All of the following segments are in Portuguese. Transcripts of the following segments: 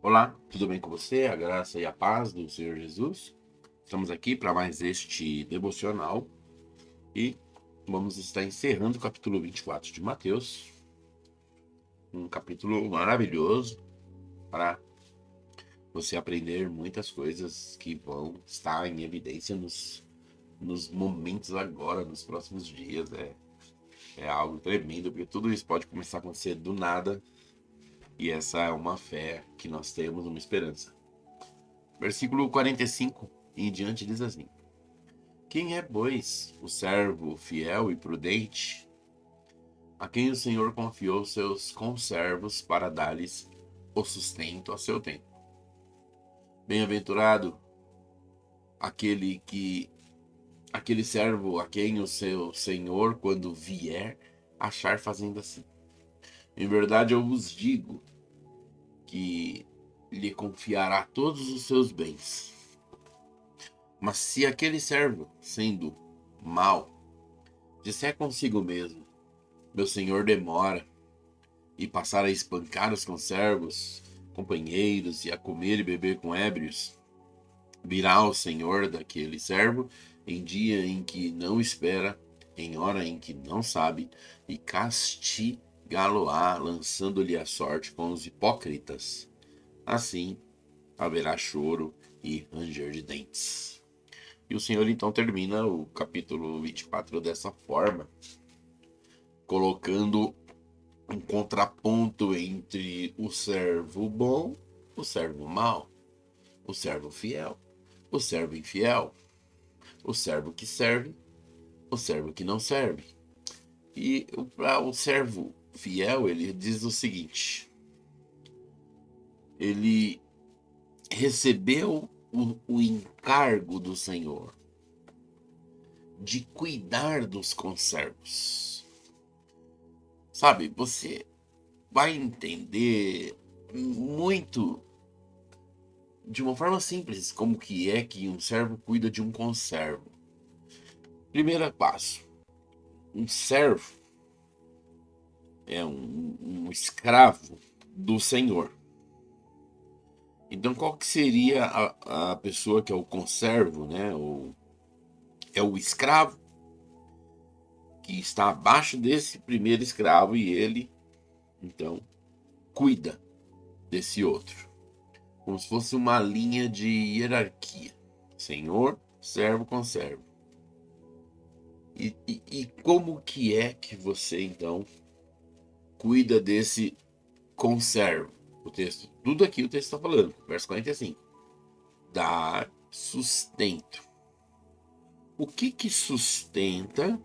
Olá, tudo bem com você? A graça e a paz do Senhor Jesus. Estamos aqui para mais este devocional e vamos estar encerrando o capítulo 24 de Mateus, um capítulo maravilhoso para você aprender muitas coisas que vão estar em evidência nos momentos agora, nos próximos dias. É algo tremendo, porque tudo isso pode começar a acontecer do nada e essa é uma fé que nós temos, uma esperança. Versículo 45 e em diante diz assim: Quem é, pois, o servo fiel e prudente, a quem o Senhor confiou seus conservos para dar-lhes o sustento a seu tempo? Bem-aventurado aquele servo a quem o seu Senhor, quando vier, achar fazendo assim. Em verdade eu vos digo que lhe confiará todos os seus bens. Mas se aquele servo, sendo mau, disser consigo mesmo: meu senhor demora, e passar a espancar os conservos, companheiros, e a comer e beber com ébrios, virá o senhor daquele servo em dia em que não espera, em hora em que não sabe, e castigá-lo-á, lançando-lhe a sorte com os hipócritas. Assim haverá choro e ranger de dentes. E o Senhor então termina o capítulo 24 dessa forma, colocando um contraponto entre o servo bom, o servo mau, o servo fiel, o servo infiel, o servo que serve, o servo que não serve. E para o servo fiel, ele diz o seguinte: ele recebeu o encargo do Senhor de cuidar dos conservos. Sabe, você vai entender muito de uma forma simples como que é que um servo cuida de um conservo. Primeiro passo: um servo é um escravo do senhor. Então qual que seria a pessoa que é o conservo, né? É o escravo que está abaixo desse primeiro escravo e ele, então, cuida desse outro. Como se fosse uma linha de hierarquia. Senhor, servo, conservo. E como que é que você, então, cuida desse conservo? O texto, tudo aqui o texto está falando, verso 45. Dar sustento. O que sustenta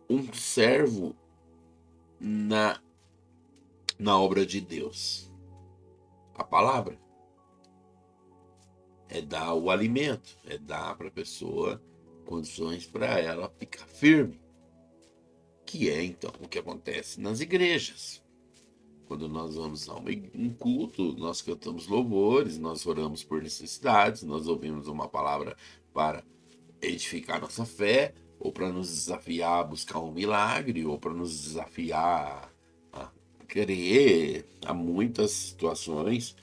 um servo na, na obra de Deus? A palavra. É dar o alimento, é dar para a pessoa condições para ela ficar firme. Que é então o que acontece nas igrejas. Quando nós vamos a um culto, nós cantamos louvores, nós oramos por necessidades, nós ouvimos uma palavra para edificar nossa fé, ou para nos desafiar a buscar um milagre, ou para nos desafiar a crer. Há muitas situações.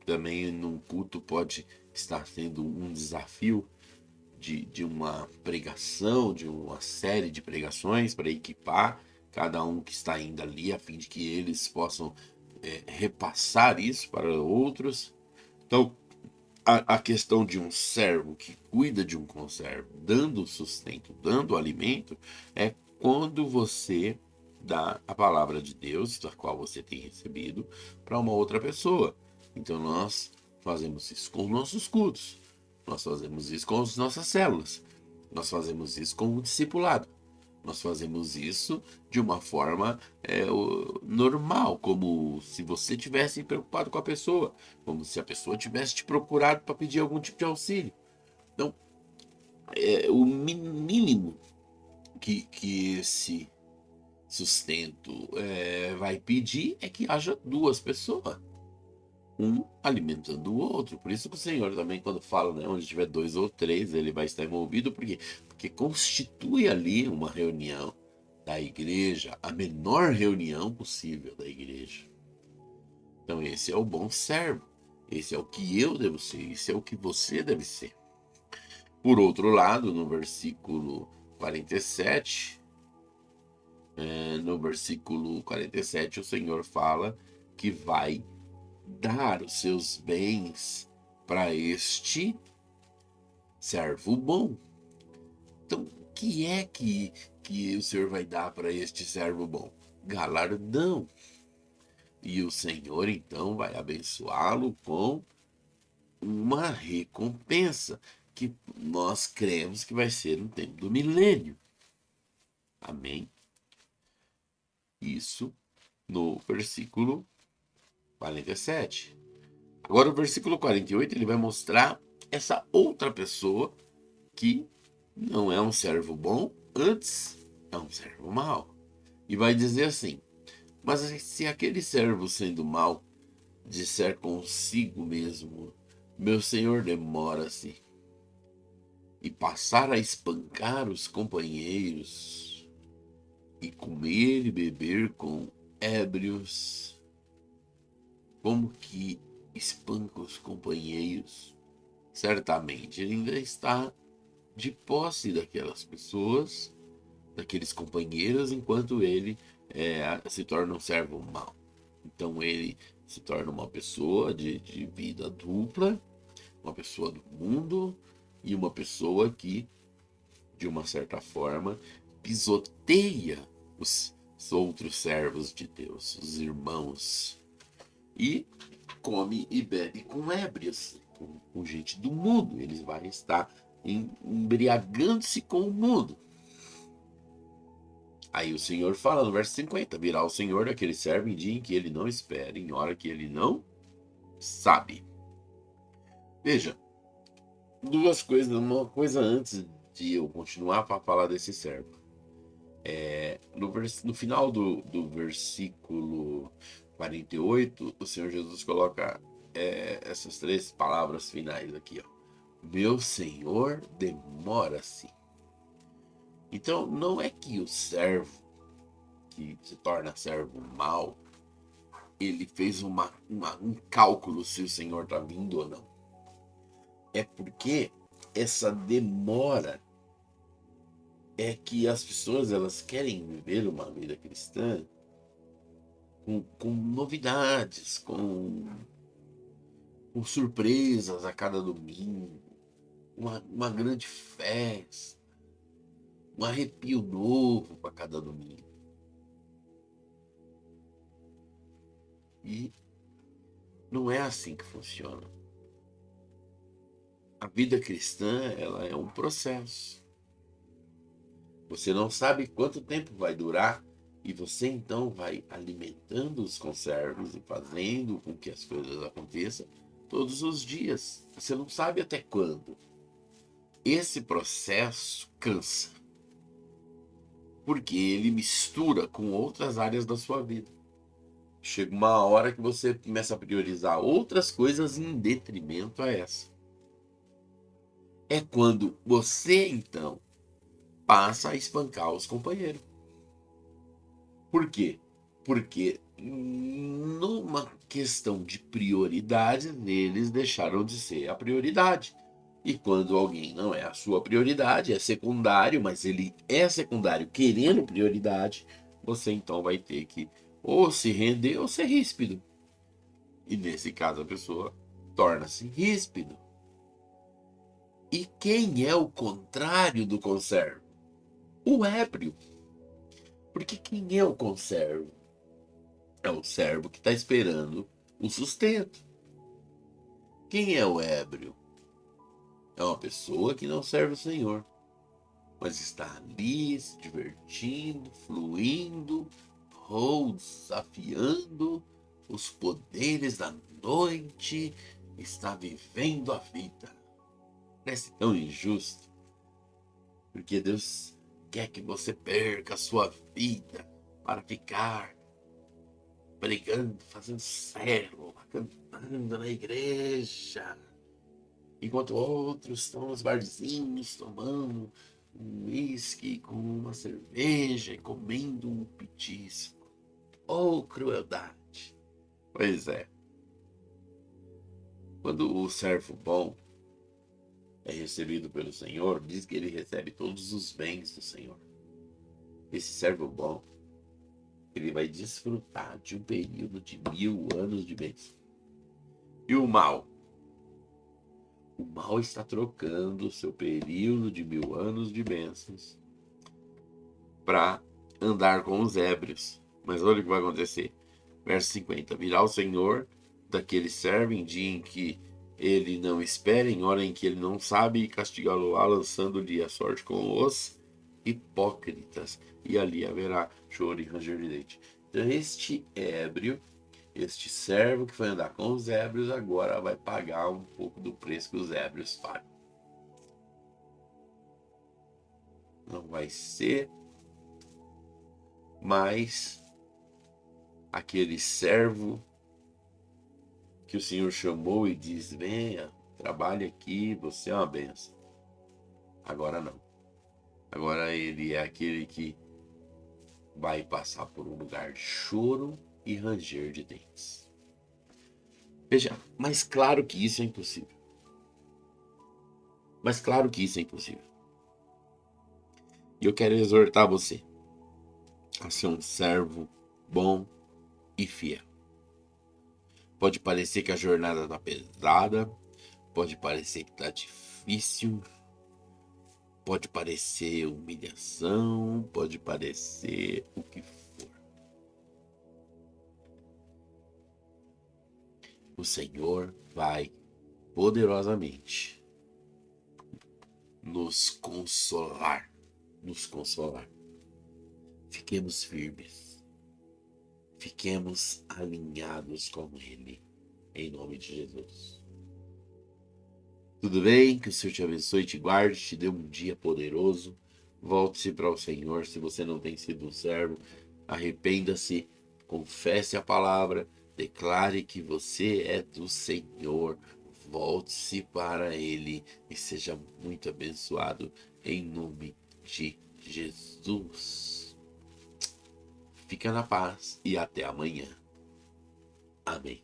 Também num culto pode estar sendo um desafio de uma pregação, de uma série de pregações para equipar cada um que está indo ali, a fim de que eles possam repassar isso para outros. Então, a questão de um servo que cuida de um conservo, dando sustento, dando alimento, é quando você dá a palavra de Deus, da qual você tem recebido, para uma outra pessoa. Então nós fazemos isso com os nossos cultos, nós fazemos isso com as nossas células, nós fazemos isso com o discipulado. Nós fazemos isso de uma forma normal, como se você tivesse preocupado com a pessoa, como se a pessoa tivesse te procurado para pedir algum tipo de auxílio. Então, o mínimo que esse sustento vai pedir é que haja duas pessoas, um alimentando o outro. Por isso que o Senhor também, quando fala, né, onde tiver dois ou três, ele vai estar envolvido, porque constitui ali uma reunião da igreja, a menor reunião possível da igreja. Então esse é o bom servo. Esse é o que eu devo ser, esse é o que você deve ser. Por outro lado, no versículo 47, o Senhor fala que vai dar os seus bens para este servo bom. Então, o que é que o Senhor vai dar para este servo bom? Galardão. E o Senhor, então, vai abençoá-lo com uma recompensa, que nós cremos que vai ser no tempo do milênio. Amém? Isso no versículo 47. Agora, o versículo 48, ele vai mostrar essa outra pessoa que não é um servo bom, antes é um servo mau. E vai dizer assim: mas se aquele servo, sendo mau, disser consigo mesmo, meu senhor demora-se, e passar a espancar os companheiros, e comer e beber com ébrios, como que espanca os companheiros? Certamente ele ainda está de posse daquelas pessoas, daqueles companheiros, enquanto ele se torna um servo mau. Então ele se torna uma pessoa de vida dupla, uma pessoa do mundo e uma pessoa que, de uma certa forma, pisoteia os outros servos de Deus, os irmãos, e come e bebe com ébrios, com gente do mundo. Eles vão estar embriagando-se com o mundo. Aí o Senhor fala no verso 50: virá o Senhor daquele servo em dia em que ele não espera, em hora que ele não sabe. Veja, duas coisas. Uma coisa antes de eu continuar para falar desse servo. No final do versículo 48, o Senhor Jesus coloca essas três palavras finais aqui, ó. Meu Senhor demora-se. Então, não é que o servo que se torna servo mau, ele fez um cálculo se o Senhor está vindo ou não. É porque essa demora é que as pessoas, elas querem viver uma vida cristã com novidades, com surpresas a cada domingo, uma grande festa, um arrepio novo para cada domingo. E não é assim que funciona. A vida cristã, ela é um processo. Você não sabe quanto tempo vai durar, e você então vai alimentando os conservos e fazendo com que as coisas aconteçam todos os dias. Você não sabe até quando. Esse processo cansa, porque ele mistura com outras áreas da sua vida. Chega uma hora que você começa a priorizar outras coisas em detrimento a essa. É quando você, então, passa a espancar os companheiros. Por quê? Porque numa questão de prioridades, eles deixaram de ser a prioridade. E quando alguém não é a sua prioridade, é secundário, mas ele é secundário querendo prioridade, você então vai ter que ou se render ou ser ríspido. E nesse caso a pessoa torna-se ríspido. E quem é o contrário do conservo? O ébrio. Porque quem é o conservo? É o servo que está esperando o sustento. Quem é o ébrio? É uma pessoa que não serve o Senhor, mas está ali se divertindo, fluindo, ou desafiando os poderes da noite, está vivendo a vida. Parece tão injusto, porque Deus quer que você perca a sua vida para ficar pregando, fazendo célula, cantando na igreja, enquanto outros estão nos barzinhos tomando um uísque com uma cerveja e comendo um petisco. Oh, crueldade! Pois é, Quando o servo bom é recebido pelo Senhor, diz que ele recebe todos os bens do Senhor. Esse servo bom, ele vai desfrutar de um período de 1000 anos de bênção. E o mal? O mal está trocando o seu período de 1000 anos de bênçãos para andar com os ébrios. Mas olha o que vai acontecer. Verso 50. Virá o Senhor daquele servo em dia em que ele não espera, em hora em que ele não sabe, e castigá-lo-á, lançando-lhe a sorte com os hipócritas. E ali haverá choro e ranger de dente. Então este ébrio, este servo que foi andar com os ébrios, agora vai pagar um pouco do preço que os ébrios pagam. Não vai ser mais aquele servo que o Senhor chamou e diz: venha, trabalhe aqui, você é uma benção. Agora não. Agora ele é aquele que vai passar por um lugar de choro e ranger de dentes. Veja, mas claro que isso é impossível. Mas claro que isso é impossível. E eu quero exortar você a ser um servo bom e fiel. Pode parecer que a jornada está pesada, pode parecer que está difícil, pode parecer humilhação, pode parecer o que for. O Senhor vai poderosamente nos consolar, nos consolar. Fiquemos firmes, fiquemos alinhados com Ele, em nome de Jesus. Tudo bem? Que o Senhor te abençoe, te guarde, te dê um dia poderoso. Volte-se para o Senhor. Se você não tem sido um servo, arrependa-se, confesse a palavra, declare que você é do Senhor. Volte-se para Ele e seja muito abençoado em nome de Jesus. Fica na paz e até amanhã. Amém.